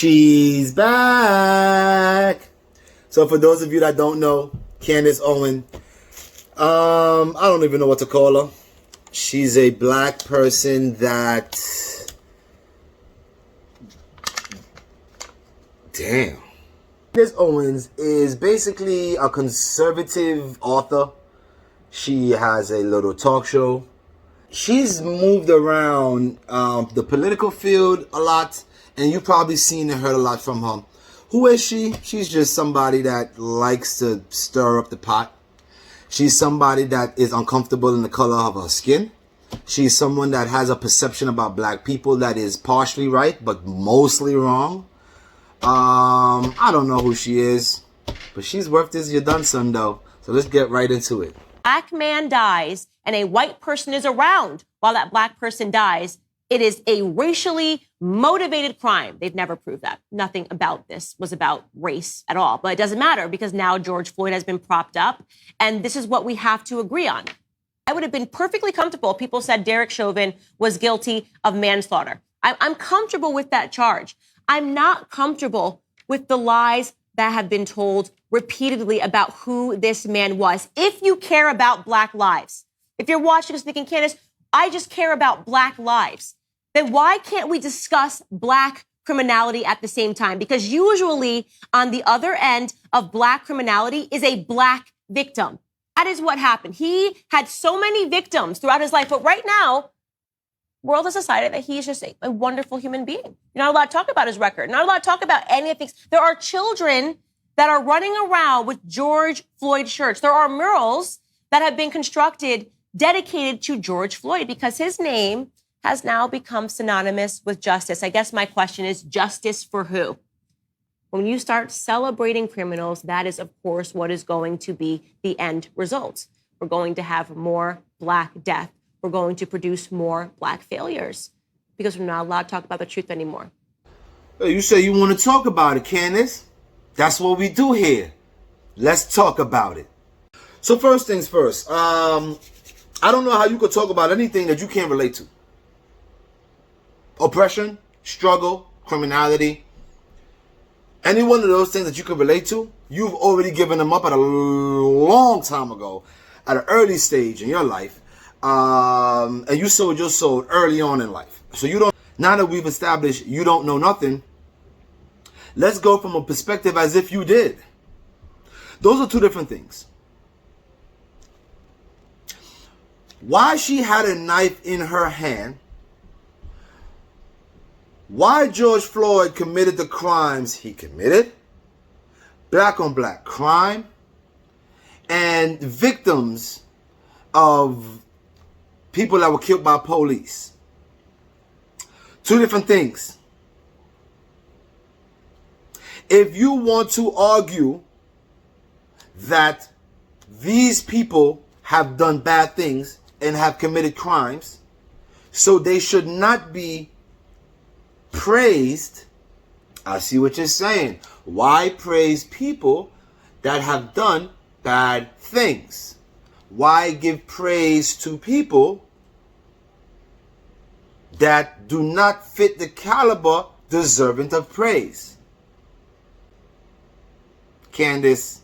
She's back. So for those of you that don't know, Candace Owens, I don't even know what to call her. She's a black person that, damn. Candace Owens is basically a conservative author. She has a little talk show. She's moved around the political field a lot, and you've probably seen and heard a lot from her. Who is she? She's just somebody that likes to stir up the pot. She's somebody that is uncomfortable in the color of her skin. She's someone that has a perception about black people that is partially right, but mostly wrong. I don't know who she is, but she's worth this you done son though. So let's get right into it. Black man dies and a white person is around while that black person dies. It is a racially motivated crime. They've never proved that. Nothing about this was about race at all. But it doesn't matter because now George Floyd has been propped up, and this is what we have to agree on. I would have been perfectly comfortable if people said Derek Chauvin was guilty of manslaughter. I'm comfortable with that charge. I'm not comfortable with the lies that have been told repeatedly about who this man was. If you care about black lives, if you're watching this thinking, Candace, I just care about black lives, then why can't we discuss black criminality at the same time? Because usually on the other end of black criminality is a black victim. That is what happened. He had so many victims throughout his life, but right now, the world has decided that he's just a wonderful human being. You're not allowed to talk about his record. Not allowed to talk about any of things. There are children that are running around with George Floyd shirts. There are murals that have been constructed dedicated to George Floyd because his name has now become synonymous with justice. I guess my question is, justice for who? When you start celebrating criminals, that is, of course, what is going to be the end result. We're going to have more black death. We're going to produce more black failures because we're not allowed to talk about the truth anymore. You say you want to talk about it, Candace. That's what we do here. Let's talk about it. So first things first, I don't know how you could talk about anything that you can't relate to. Oppression, struggle, criminality, any one of those things that you can relate to, you've already given them up at a long time ago, at an early stage in your life. And you sold your soul early on in life. So you don't, now that we've established you don't know nothing, let's go from a perspective as if you did. Those are two different things. Why she had a knife in her hand, why George Floyd committed the crimes he committed, black on black crime, and victims of people that were killed by police. Two different things. If you want to argue that these people have done bad things and have committed crimes, so they should not be praised, I see what you're saying. Why praise people that have done bad things? Why give praise to people that do not fit the caliber deserving of praise? Candace,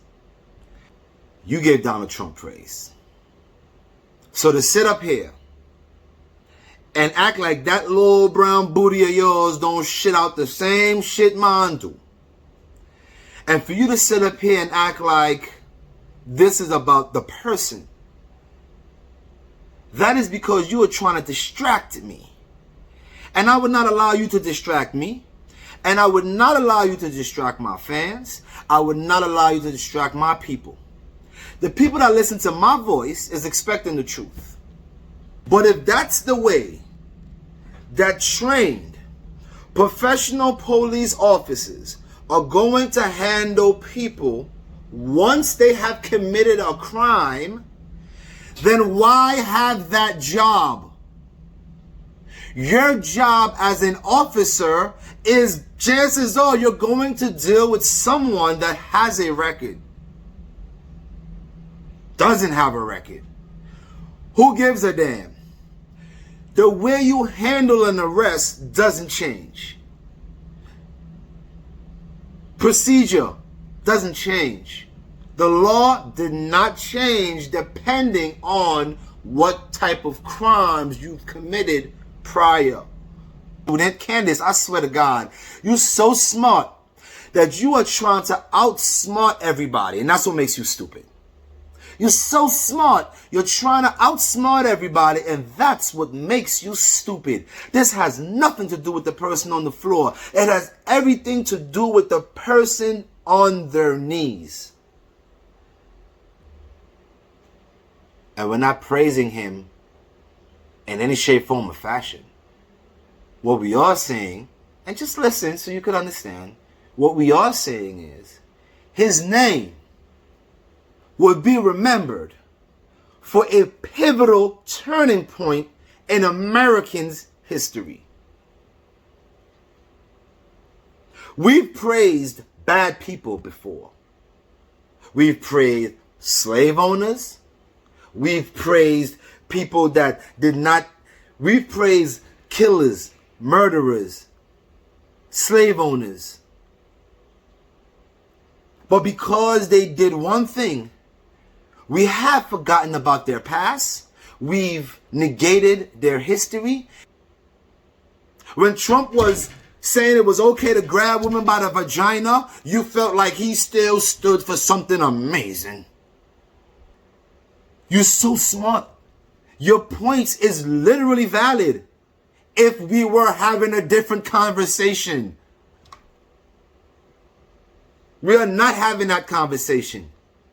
you gave Donald Trump praise. So to sit up here and act like that little brown booty of yours don't shit out the same shit mine do, and for you to sit up here and act like this is about the person, that is because you are trying to distract me. And I would not allow you to distract me. And I would not allow you to distract my fans. I would not allow you to distract my people. The people that listen to my voice is expecting the truth. But if that's the way that trained professional police officers are going to handle people once they have committed a crime, then why have that job? Your job as an officer is, chances are, you're going to deal with someone that has a record, doesn't have a record. Who gives a damn? The way you handle an arrest doesn't change. procedure doesn't change. The law did not change depending on what type of crimes you've committed prior. Candace, I swear to God, you're so smart that you are trying to outsmart everybody, and that's what makes you stupid. You're so smart, you're trying to outsmart everybody, and that's what makes you stupid. This has nothing to do with the person on the floor. It has everything to do with the person on their knees. And we're not praising him in any shape, form, or fashion. What we are saying, and just listen so you can understand, what we are saying is, his name would be remembered for a pivotal turning point in Americans' history. We've praised bad people before. We've praised slave owners. We've praised people that did not. We've praised killers, murderers, slave owners. But because they did one thing, we have forgotten about their past. We've negated their history. When Trump was saying it was okay to grab women by the vagina, you felt like he still stood for something amazing. You're so smart. Your points is literally valid if we were having a different conversation. We are not having that conversation.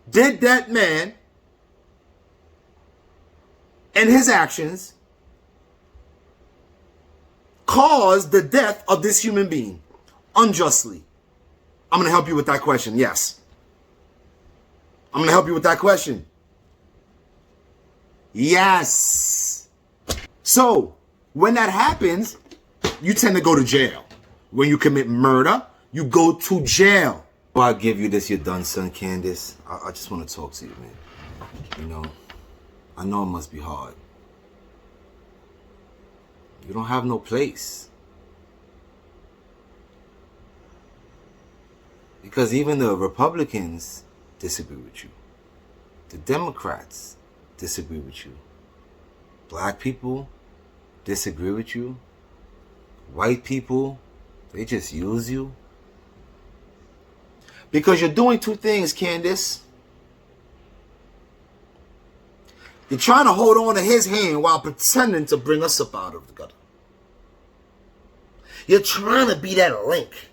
Did that man and his actions cause the death of this human being unjustly? I'm going to help you with that question. Yes. I'm going to help you with that question. Yes. So, when that happens, you tend to go to jail. When you commit murder, you go to jail. I'll give you this, you're done, son, Candace. I just want to talk to you, man. You know, I know it must be hard. You don't have no place. Because even the Republicans disagree with you. The Democrats disagree with you. Black people disagree with you. White people, they just use you. Because you're doing two things, Candace. You're trying to hold on to his hand while pretending to bring us up out of the gutter. You're trying to be that link.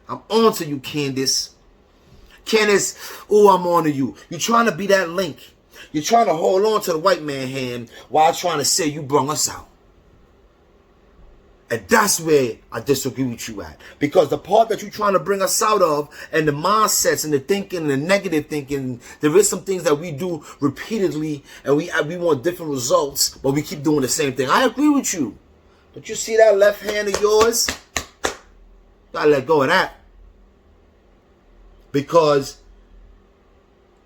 I'm on to you, Candace. Candace, oh, I'm on to you. You're trying to be that link. You're trying to hold on to the white man's hand while trying to say you brung us out. And that's where I disagree with you at. Because the part that you're trying to bring us out of, and the mindsets and the thinking and the negative thinking, there is some things that we do repeatedly, and we want different results, but we keep doing the same thing. I agree with you. But you see that left hand of yours? You gotta let go of that. Because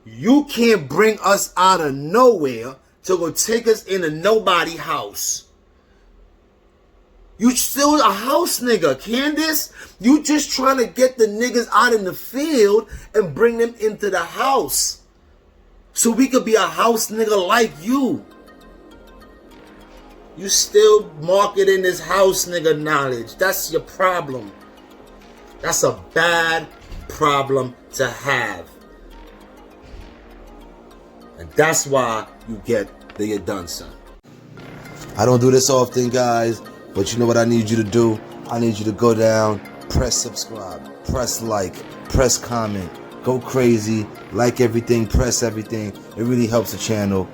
you can't bring us out of nowhere to go take us in a nobody house. You still a house nigga, Candace. You just trying to get the niggas out in the field and bring them into the house. So we could be a house nigga like you. You still marketing this house nigga knowledge. That's your problem. That's a bad problem to have. And that's why you get the you're done, son. I don't do this often, guys. But you know what I need you to do? I need you to go down, press subscribe, press like, press comment, go crazy, like everything, press everything. It really helps the channel.